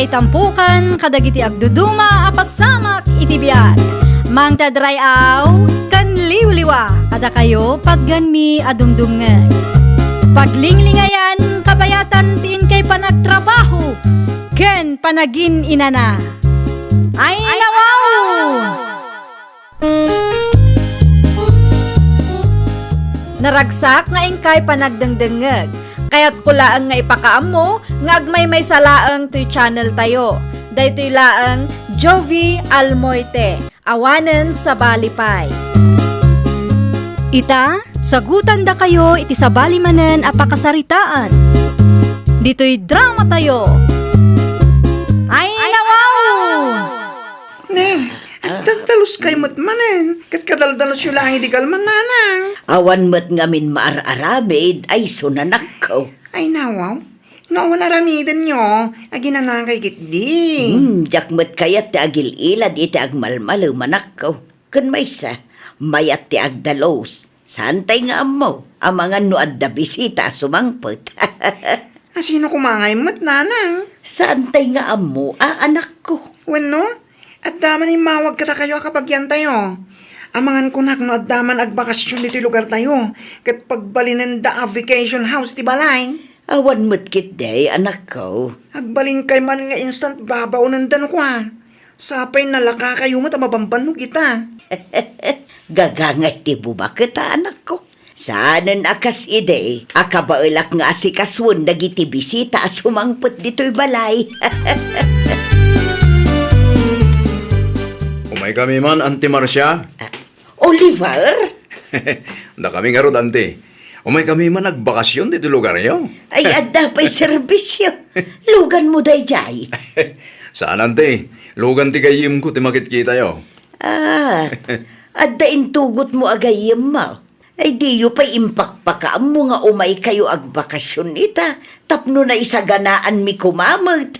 ngay tampukan kadagiti agduduma apasamak iti biag. Mangtadray aw kan liwliwa kada kayo pagganmi adumdumngeg. Paglinglingayan kabayatan tiin kay panagtrabaho ken panagin inana. Ay nawaw! Naragsak nga ingkay panagdengdengeg. Kaya't kulaang nga ipakaam mo nga agmay salaang to'y channel tayo. Daytoy laang Jovi Almoite, awanen sa balipay. Ita, sagutan da kayo iti sa balimanen apakasaritaan. Dito'y drama tayo. Ay nawaw! Ne, at dandalos kay mo't manen. Kat kadaldalos yung lang hindi kalman nanang. Awan mo't ngamin maararamid ay sunanak ko. Ay nawaw, noon naramidan nyo, aginanang kay kitdi. Jak mo't kayat ti agil ilad iti agmalmalo manak ko. Kun may sa, mayat ti agdalos. Santay nga mo, ang mga nuad da bisita sumangpot. Sino kumangay mo't nanang? Santay nga mo, anak ko. Wano, at daman mawag kata kayo kapag yan tayo. Amangan kunak no at daman agbakasyon dito lugar tayo. Kat pagbalinin da vacation house ti balay. Awan mo't kit day, anak ko. Agbalin kay man nga instant babaunan dan ko ha. Sapay nalaka kayo mo tamabambanog kita. Gagangay ti bubakit anak ko. Saanan akas ide, akabailak nga asikaswon dagiti bisita sumangpot dito'y balay. Umay kami man, Auntie Marcia. Oliver? Da kami nga rod, Auntie. Umay kami man nagbakasyon dito lugar niyo. Ay, adda pa'y serbisyo. Lugan mo day jay. Saan, Auntie? Lugan ti kayim ko, ti makit-kita yo. Adda intugot mo agayim mo. Ay, diyo pa'y impakpakaam mo nga umay kayo agbakasyon ita. Tapno na isaganaan mi kumamag.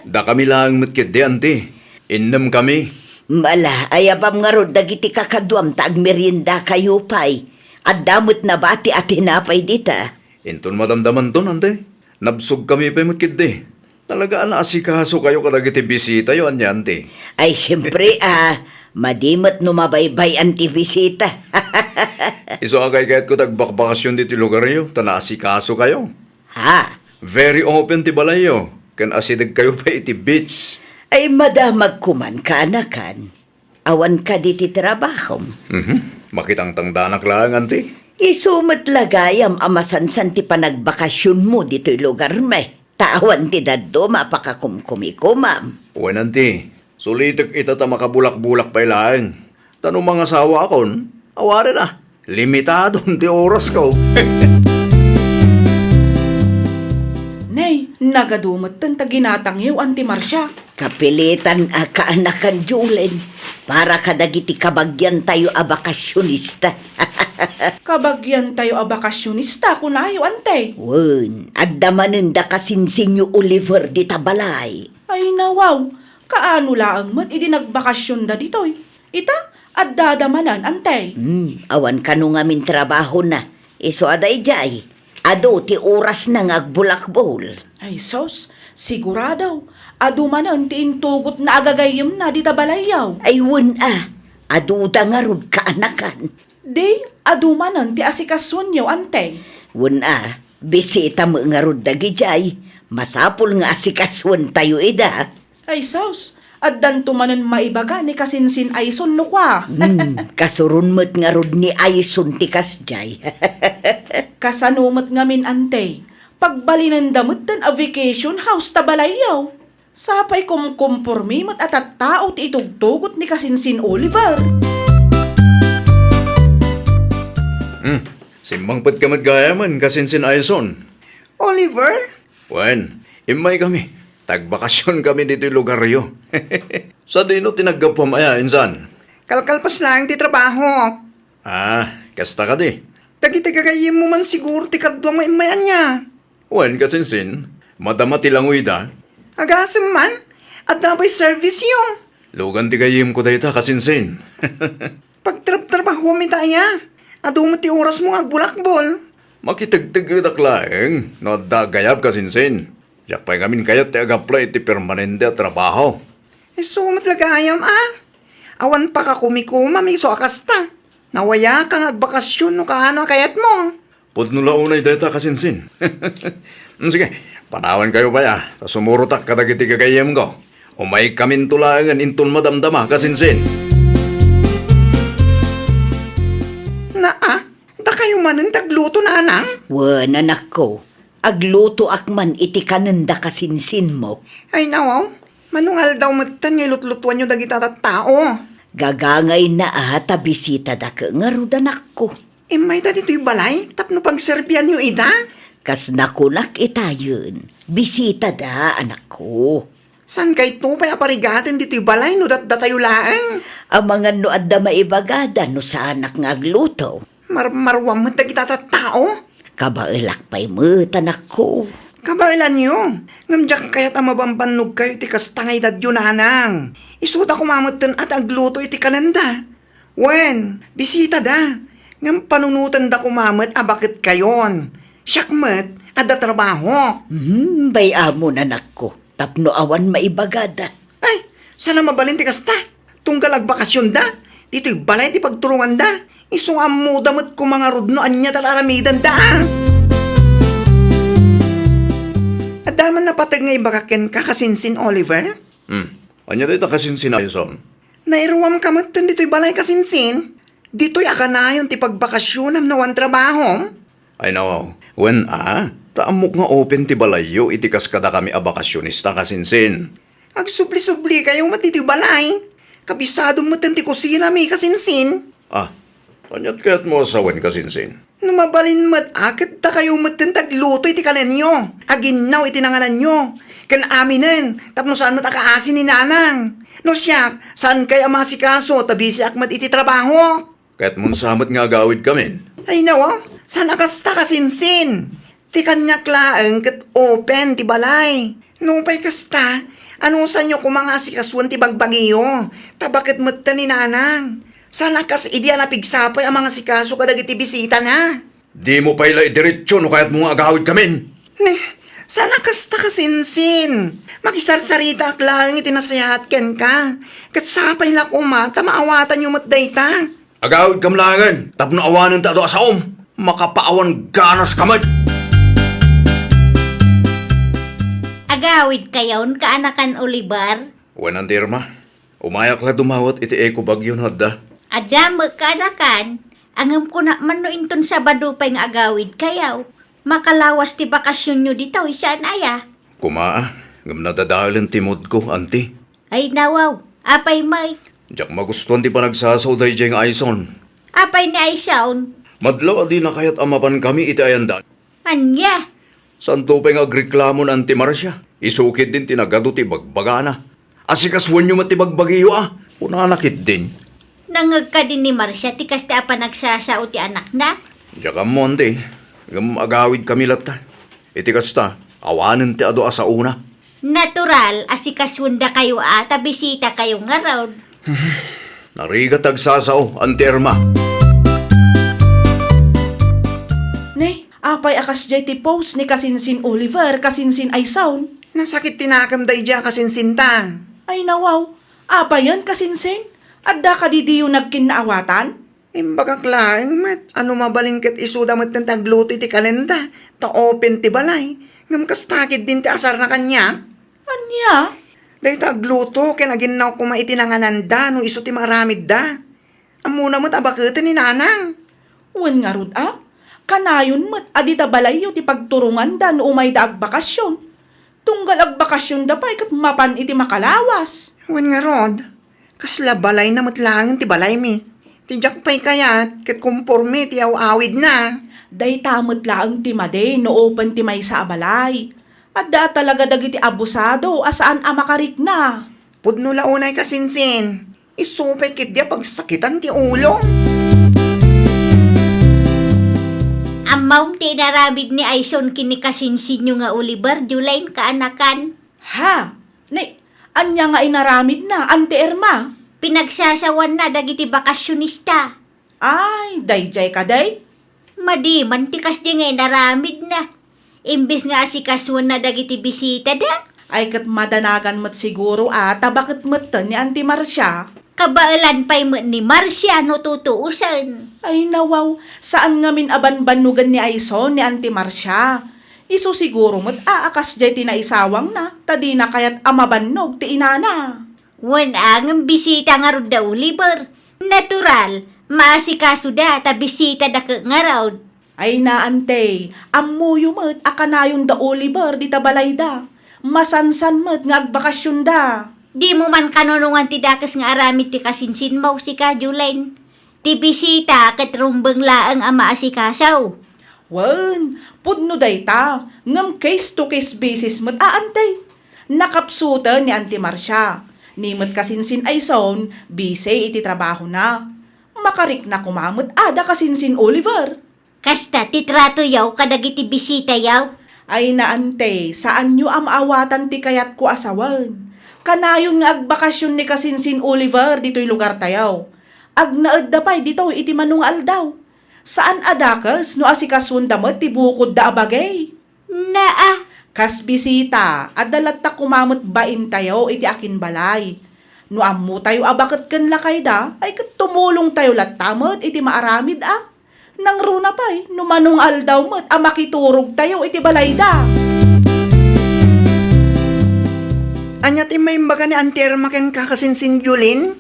Da kami lang matkit di, Auntie. Innam kami. Mala, ayabam nga rod dagiti kakadwam taag merienda kayo pa'y. At damot na bati at hinapay dita. Inton madamdaman ton, Auntie. Nabsog kami pa'y matkit di. Talaga asikaso kayo kadagiti bisita yo, Auntie. Ay, siyempre, madimot numabaybay ang bisita. Iso agay kahit ko tagbakbakasyon dito lugar niyo, tanaasikaso kayo. Ha? Very open ti balay yo. Kan asidag kayo pa iti beach. Ay, madamag kuman ka, anakan. Awan ka diti trabaho. Makitang tangdanak lang, Auntie. Isumot lagayam amasansan ti panagbakasyon mo dito'y lugar may. Tawan ti daddo mapakakumkumikumam. Uwan, Auntie. Sulitik itata makabulak-bulak pa ilang. Tanong mga sawa akon, awari na. Limitado ti oras ko. Nay, nagadumot tan taginatang yaw, Auntie Marcia. Kapilitan kaanakan Julen. Para kadagiti kabagyan tayo abakasyonista. Kabagyan tayo a bakasyonista kunayo, Ante. Wen, agdamanen da kasinsinyo Oliver di tabalay. Ay nawaw, kaano laang mat idi nagbakasyon da ditoy. Ita, at dadamanan, Ante. Awan kanu nga min trabaho na. Iso aday jay. Ado ti oras na ngagbulakbol. Ay sos, sigurado. Adumanan ti intugot na agagayim na di tabalayaw. Ay wen aduda nga rod kaanakan. Di, adumanan ti asikasyon yaw, Ante. Wen bisita mo nga rod dagi jay. Masapul nga asikaswan tayo ida. Ay sos, at dantumanan maibaga ni kasinsin Aison no kwa. Kasurun mo't nga rod ni Aison tikas jay. Kasanumat ngamin, Ante. Pagbalinan damot tan a vacation house tabalayaw. Sapay kumkumpormi mat at tao ti itugtugot ni kasinsin Oliver. Simbang pat ka matgayaman kasinsin Aison. Oliver? Wen, imay kami. Tagbakasyon kami dito yung lugar yo. Sa dino tinaggapamaya, insan. Kalkalpas lang ti trabaho. Kasta ka di. Tagi-tagagayim mo man siguro ti kadwang maimayan niya. Wen, kasinsin, madama tilangoy da. Agasam man, at dabay service yung. Lugan ti kayim ko dayta kasinsin. Pagtrabaho mi taya, adu mo ti oras mo agbulakbol. Makitagtag laeng, no dagayab kasinsin. Jak pa'y ngamin kayat ti ag-apply iti permanente at trabaho. Sumat lagayam Awan pa ka kumikuma, may so akasta. Nawaya kang agbakasyon no kaano kayat mo. Putnula unay data kasinsin. Sige, panawan kayo pa ya. Sumurutak kadagiti kagayam ko. Umay kamin tulangan intun madamdama kasinsin. Da kayo manin tagluto na anang? Wan, anak ko. Agluto akman iti kananda kasinsin mo. Ay nawaw, manungal daw matan ngay lutlutuan nyo dagita tao. Gagangay na ata bisita da ka nga rudanak ko. May da dito'y balay, tapno pagserbian nyo ida. Kas nakunak itayon. Bisita da, anak ko. San kay to pa'y aparigatin dito'y balay no datatayo laang? Ang mga no adda maibagada no sa anak nga agluto. Marwam mo dagita tao. Kabailak pa'y mo't, anak ko. Kabailan nyo, ngamdyak kaya't amabambanog kayo ti kastangay dadyo nanang. Isuta kumamatan at agluto iti kananda. Wen, bisita da. Ngam panunutan da kumamat bakit kayon. Syakmat, ada trabaho. Bay amon, anak ko. Tapno awan maibagada. Ay, sana mabalin ti kasta. Tunggal agbakasyon da. Dito'y balay ti pagturungan da. Isong amudamot ko mga rudno anya talaramidan da. At daman napatag nga ibakaken ka kasinsin Oliver. Anya dito kasinsin Aison. Nairuwam kamatan dito'y balay kasinsin. Dito'y akanayon ti pagbakasyon am nawan trabaho. Ay nawaw, when taamok nga open ti balayo itikas kada kami abakasyonista kasinsin. Agsubli-subli kayo matiti balay. Kabisado mo ti kusina may kasinsin. Anyat kaya't mo asawan kasinsin. Numabalin mat akit ta kayo matan tagluto iti kanan nyo. Aginaw iti nanganan nyo. Kan aminen, tapno saan mat akaasin ni nanang. No siyak, saan kaya masikaso tabi siyak mat iti trabaho? Kaya't mo samat nga agawid kami. Ay nawa, saan akasta kasinsin? Ti kanyak laeng kat open ti balay. No pa'y kasta, ano sa nyo kumangasikasuan ti bagbagiyo? Tabakit matan ni nanang. Sana kas idya na pigsapay ang mga sikaso kadagiti bisita na. Di mo pa ila idiretsyo no kaya't mo nga agawid kami. Sana kasta kasinsin. Makisarsarita ak lang itinasayahat ken ka. Kat sapay na kumata, maawatan yung matdayta. Agawid kamlangan, tapno awanan ta do asaom. Makapaawan ganas kamay. Agawid kayon kaanakan Oliver. Wanan tirma, umayak la dumawat iti eko bagyo na da. Adama kaanakan. Angam ko na man no inton Sabado pa'y nga agawid kayaw. Makalawas ti bakasyon nyo dito, isaan aya? Kumaa, ngam nadadahalan timod ko, auntie. Ay nawaw, apay may. Diyak magustuhan ti panagsasaw dahi diyang Aison. Apay ni Aisaon. Madlaw adi na kaya't amapan kami iti ayandan. Anya? Santo pa nga agreklamo na anti Marcia. Isukit din tinagado ti bagbagana. Asikaswan nyo matibagbagayo Punanakit din. Nangag ka din ni Marcia, tikas ti apa nagsasao ti anak na? Diyak mo ante, ngam agawid kami lata. Iti kasta, awanan ti ado asa una. Natural, asikaswanda kayo bisita kayo nga raw. Narigat agsasao, anti Erma. Ne, apay akas jay ti post ni kasinsin Oliver, kasinsin Aisaon. Nasakit tinakam day dya kasinsinta. Ay nawaw, apay yan kasinsin? Adda ka di diyo nagkinaawatan? Imbagak laeng mat, ano mabalingkat isuda mat ng tagluto iti kalenda. Ta open ti balay. Ngam kastakid din ti asar na kanya. Anya? Dahil tagluto, kinaginaw kuma itinangananda no iso ti maramid da. Amuna mo't abakitin ni nanang. Wan nga rud kanayon mat adita balayo ti pagturungan da no umay da agbakasyon. Tunggal agbakasyon da pa ikat mapan iti makalawas. Wan nga rod, kasla balay na matlangan ti balay mi. Tijak pa'y kayat, kat kumporme ti awid na. Day tamot laang ti made no open ti may sa abalay. At da talaga dagiti abusado asaan amakarik na. Pudno launay kasinsin. Isupay kit dia pagsakitan ti ulo. Amaw ti naramid ni Aison kinikasinsin nyo nga Oliver, Julain kaanakan. Ha? Ne, anya nga inaramid na, Ante Erma. Pinagsasawan na dagiti bakasyonista. Ay, dayjay ka day? Madi, mantikas di nga naramid na. Imbis nga asikasuan na dagiti bisita da. Ay kat madanagan mo't siguro bakit mo't ni Auntie Marcia? Kabaalan pa'y mo ni Marcia no tutuusan. Ay nawaw, saan ngamin aban-banugan ni Aison ni Auntie Marcia? Iso siguro mo't aakas jay tinaisawang na, tadi na kaya't amabannog ti inana. Wan ang bisita nga rod da Oliver. Natural, maasikaso da ta bisita da ka nga raw. Ay na ante, amuyo mo't akanayon da Oliver di tabalay da. Masansan mo't nga agbakasyon da. Di mo man kanunungan ti dakas nga aramid ti kasinsin mo si ka, Julen. Ti bisita kat rumbang laang ama asikasaw. Wan, pudno day ta, ngam case-to-case basis mo't ante. Nakapsutan ni Auntie Marcia. Ni mo't kasinsin Aison, busy iti trabaho na. Makarik na kumamot ada kasinsin Oliver. Kasta titrato yaw kadagiti bisita yaw. Ay na ante, saan nyo amawatan ti kayat ko asawan? Kanayon nga agbakasyon ni kasinsin Oliver dito'y lugar tayaw. Agnaad da pa'y dito iti manungal daw. Saan adakas no asikasun damot ti bukod da abagay? Naa, Kas bisita, adalat ta kumamot bain tayo iti akin balay. No ammo tayo abakat ken lakay da, ay kat tumulong tayo latamot iti maaramid Nang runa pa'y, no manungal daw mo't makiturog tayo iti balay da. Anya ti may baga ni Auntie Irma ken kakasinsin Julin?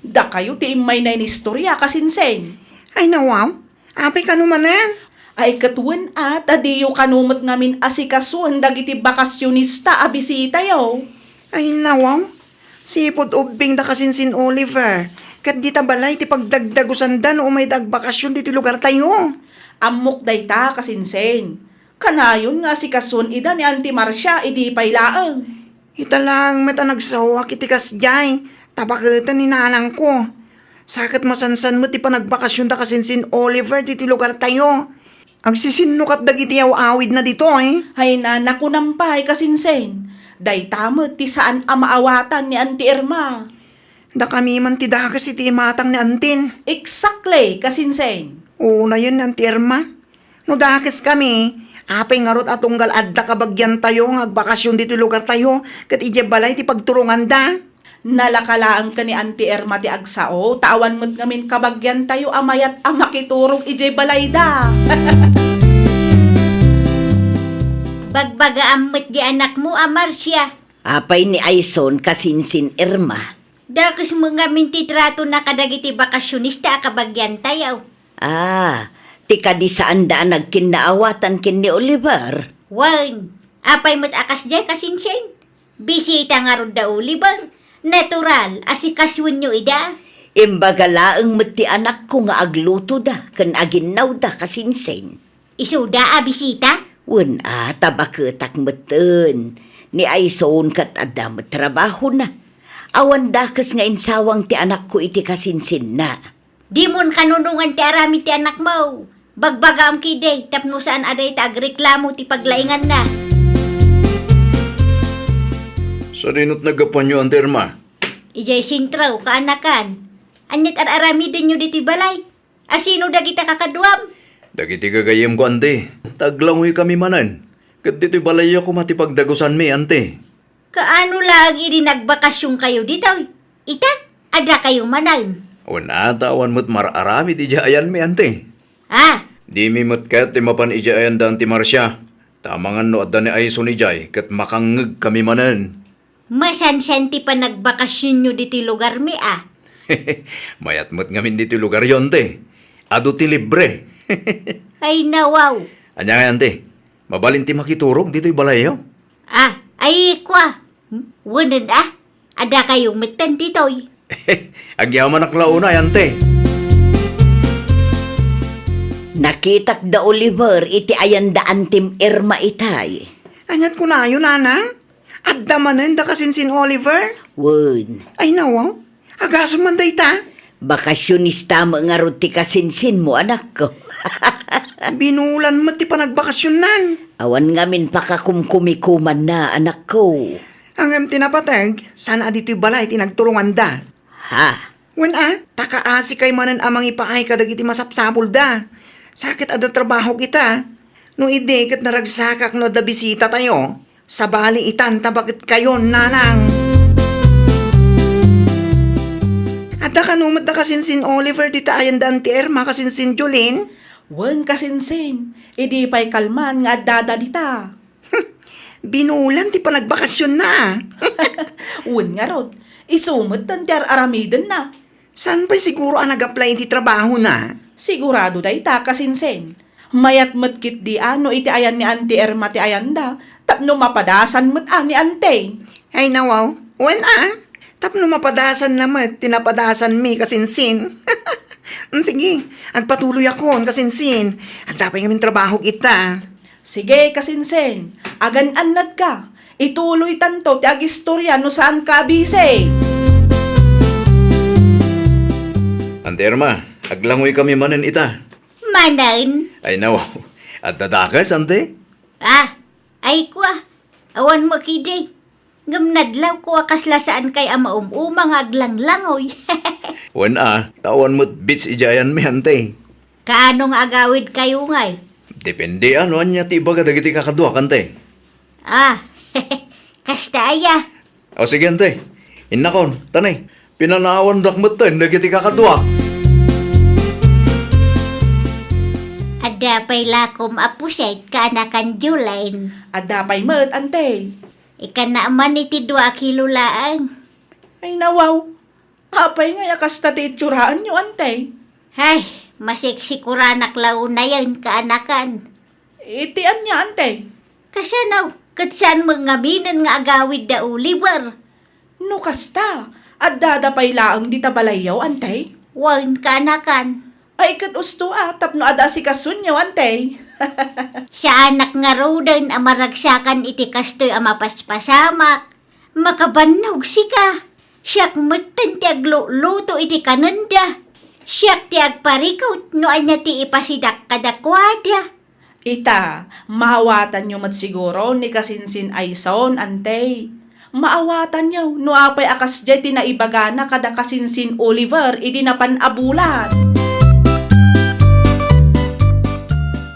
Da kayo ti imay na inistorya kasinsen. Ay nawaw, apay ka numanan. Ay katuan adiyo kanumot ngamin asikasuan dagiti bakasyonista bisita yaw. Ay nawaw, sipod ubing da kasinsin Oliver. Kat di tabalay ti pagdagdagusan da no may dagbakasyon dito lugar tayo. Amok day ta kasinsen. Kanayon nga asikasuan ida ni Auntie Marcia idi paylaang. Ita lang mata nagsawa kitikas jay. Tabakatan ni nanang ko. Sakit masansan mo ti panagbakasyon da kasinsin Oliver dito lugar tayo. Ang sisinnukat dagiti awid na dito Hay na nakunampay kasinsen. Day tamot ti saan amaawatan ni Auntie Irma. Da kami man ti dakas iti matang ni Antin. Exactly kasinsen. Oo na yun, Auntie Irma. No dakas kami, apay ngarot atunggal adda kabagyan tayo, agbakasyon dito lugar tayo, kat ije balay ti pagturungan da. Nalakalaan ka ni Auntie Irma ti agsao, tawan mo't ngamin kabagyan tayo amayat amakiturog ije balay da. bagbaga amot di anak mo, Marcia. Apay ni Aison kasinsin Irma. Dakas mo nga mintitrato na kadagiti bakasyonista kabagyan tayaw. Ti kadi saan da nagkinaawatan kin ni Oliver. Wan, apay mo't akas dyan kasinsen. Bisita nga rod da Oliver. Natural, asikasyon nyo ida. Imbaga laeng met ti anak ko nga agluto da, ken aginaw da kasinsen. Isuda bisita? Wen tabaketak meten. Ni Aison kat adda met trabaho na. Awan dakas nga insawang ti anak ko iti kasinsin na. Di mon kanunungan ti arami ti anak mo. Bagbaga am kiday, tapno saan aday ta agreklamo ti paglaingan na. Sa rinot nagapan nyo, Auntie Irma. Ijay sintraw, kaanakan. Anyat arami din nyo dito balay. Asino da kita kakaduam? Dagiti gagayem ko, Ante. Taglangoy kami manan. Kat dito'y balay ako matipagdagusan mi, Ante. Kaano lang iri nagbakasyon kayo dito? Ita, ada kayo manan. Una, tawan mo't mararami di ayan mi, Ante. Di mi mo't kat mapan ija ayan da, Auntie Marcia. Tamangan no adda ni Aison ijay, kat makangeg kami manan. Masansan ti pa nagbakasyon nyo dito lugar mi Mayat mo't ngamin dito lugar yon, Ante. Ado ti libre. Ay nawaw. Anya nga, Ante. Mabalin ti makiturog dito'y balayaw. Ay kwa. Wanan ada kayong metan ditoy. Agyaman aklauna, Ante. Nakitak da Oliver iti ayan da Antim Irma itay. Anyat ko na yun, nanang. Adda manan da kasinsin Oliver. Wen, Ay nawaw, agasam man day ta. bakasyonista mo nga ron ti kasinsin mo anak ko. Binulan mo ti panagbakasyonan. Awan ngamin pakakumkumikuman na anak ko. Ang tinapatag, sana dito'y balay tinagturungan da. Ha? Wen takaasi kay manan amang ipaay kadagiti masapsapul da. Sakit ada trabaho kita. No ide kat naragsakak no da bisita tayo. Sa bali itan tabakit kayo nanang. At da kanumot da kasinsin Oliver di taayan da ti Erma kasinsin Jolene. Wen kasinsin, idi pa'y kalman nga dada dita. Binulan ti panagbakasyon na. Wen nga rod, isumot tan ti aramiden na. San pa siguro ang nag-apply ti trabaho na? Sigurado day ta kasinsin. Mayat matkit di ano iti ayan ni Auntie Erma ti ayanda, tapno mapadasan mat ni Ante. Ay nawaw, tapno mapadasan naman, tinapadasan mi kasinsin. Sige, agpatuloy ako kasinsin. At dapat ngamin trabaho kita. Sige kasinsin, agan annad ka. Ituloy tanto ti agistorya no saan ka bise. Ante Erma, aglangoy kami manen ita. Manan? Ay nawaw, at dadakas, ante? Ay kwa. Awan mo kiday. Ngamnadlaw ko akasla saan kay ama umang aglanglangoy. Wan tawan mo't bits ijayan mi, ante. Kaanong agawid kayo ngay? Depende ano anya ti baga dagiti kakadwa, ante. Kasta aya. O sige, ante. Innakon, tanay. Pinanawan dakmat tayo dagiti kakadwa. Ada pa'y lakom apusay kaanakan Julain. Adda pa'y mat Ante. Ika naman iti 2 kilo laang. Ay nawaw, apay nga yakas ti itsuraan nyo Ante. Hay, masiksikuranak na yan kaanakan. Itian niya Ante. Kasanaw, katsan mangaminan nga agawid da Oliver. No kasta, adda pa'y laang di tabalayaw Ante. Wan kaanakan. Ay kat usto tapno ada si kasunyo Ante. Sa anak nga rodan amaragsakan iti kastoy amapaspasamak. Makabannog sika. Siyak matan ti agluto iti kananda. Siyak ti agparikot no anya ti ipasidak kadakwada. Ita, mahawatan nyo mat siguro ni kasinsin Aison Ante. Maawatan nyo no apay akas jay tinaibagana kada kasinsin Oliver idi napanabulan.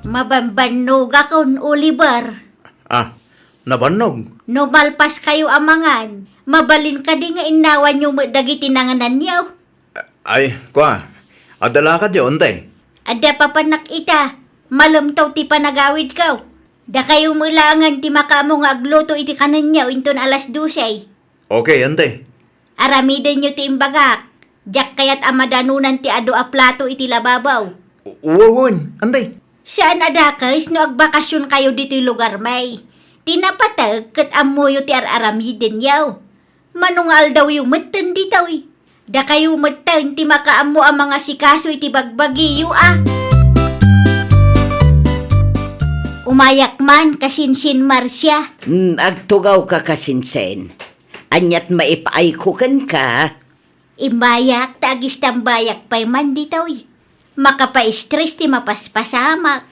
Mabambanog akon, Oliver. Nabannog. No malpas kayo amangan, mabalin ka di nga inawan yung dagiti nanganan niyo. Ay, kwa. Adala ka di, ante. Ada papanak ita, malamtaw ti panagawid ka. Da kayo mulangan ti makamo nga agluto iti kanan niyo inton 12:00. Okay, ante. Aramiden nyo ti imbagak. Jak kayat amadanunan ti ado a plato iti lababaw. Uwawon, ante. Saan adakais no agbakasyon kayo dito'y lugar may? Tinapatag kat amoyo ti aramiden yaw. Manungal daw yung matan ditaw eh. Da kayo matan ti makaamo ang mga sikaso iti bagbagiyo Umayak man kasinsin Marcia. Agtugaw ka kasinsen. Anyat maipaaykukan ka. Imbayak tagis tambayak pa'y man ditaw eh. Makapa-stress ti mapaspasamak.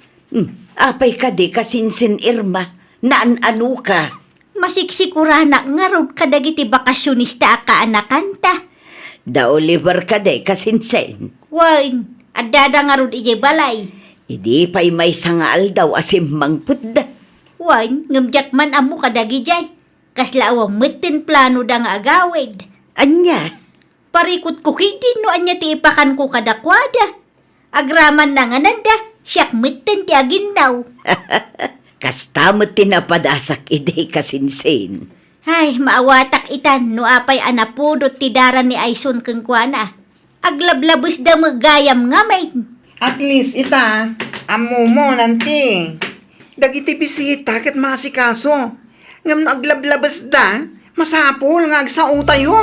Apay ka di kasinsin Irma. Naan-ano ka. Masiksikuranak nga rod kadagiti bakasyonista kaanakanta. Da Oliver ka di kasinsen. Wain, adada nga rod ije balay. Idi pa'y may sangaal daw asim mangputda. Wain, ngamjak man amo kadagi jay. Kaslawang metin plano da nga agawid. Anya? Parikot ko kitin no anya ti ipakan ko kadakwada. Agraman na nga nanda, siyak metin ti aginaw. Kastamot tinapadasak idi kasinsin. Ay, maawatak itan no apay anapudot ti daran ni Aison keng kuana. Aglablabos da magayam nga may. At least ita, amo mo nanti. Dagiti bisita ket masikaso. Ngam aglablabas da, masapol nga agsautay yo.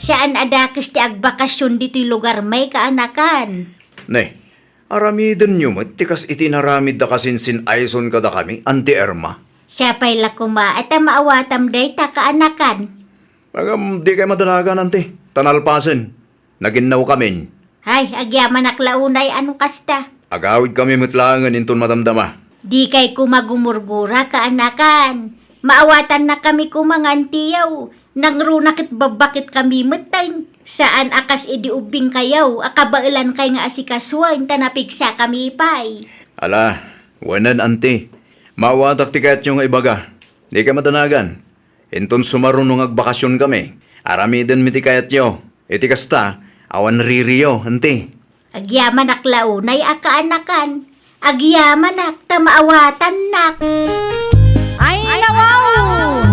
Saan adakas ti agbakasyon dito'y lugar may kaanakan? Ne, aramiden nyo mo, tikas itinaramid da kasinsin Aison kada kami, Ante Erma. Siya pa'y lakuma at maawatam day ta kaanakan. Di kayo madalagan, ante. Tanalpasin. Naginaw kami. Ay, agyaman aklaunay ano kasta. Agawid kami mutlangan inton madamdama. Di kay kumagumurgura kaanakan. Maawatan na kami kumangantiyaw. Nangrunakit babakit kami matay. Saan akas idiubing kayaw, akabailan kay nga asikaswan, tanapigsa kami pay. Ala, wanan ante. Mawatak ti kayat yung ibaga. Di ka matanagan. Inton sumarunong agbakasyon kami. Aramiden mi ti kayat yo. Iti kasta, awan ririyo, ante. Agyaman ak launay akaanakan. Agyaman ak tamaawatan nak. Ay, nawaw!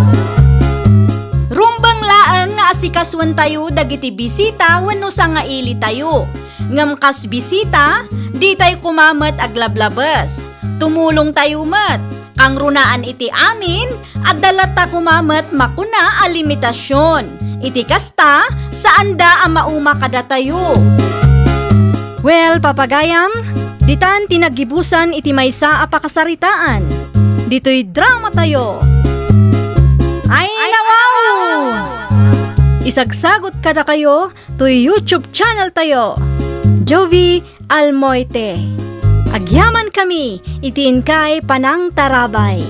Rumbang laang nga asikaswan tayo dagiti bisita wenno sa nga ili tayo. Ngam kas bisita, di tayo kumamat aglablabas. Tumulong tayo mat. Kang runaan iti amin, agdalat ta kumamat makuna a limitasyon. Iti kasta, saan da ang mauma kada tayo. Well, papagayam, ditan tinagibusan iti maysa a pakasaritaan. Dito'y drama tayo. Ay, nawaw! Isagsagot kada kayo to YouTube channel tayo. Jovi Almoite. Agyaman kami, itiin kay Panang Tarabay.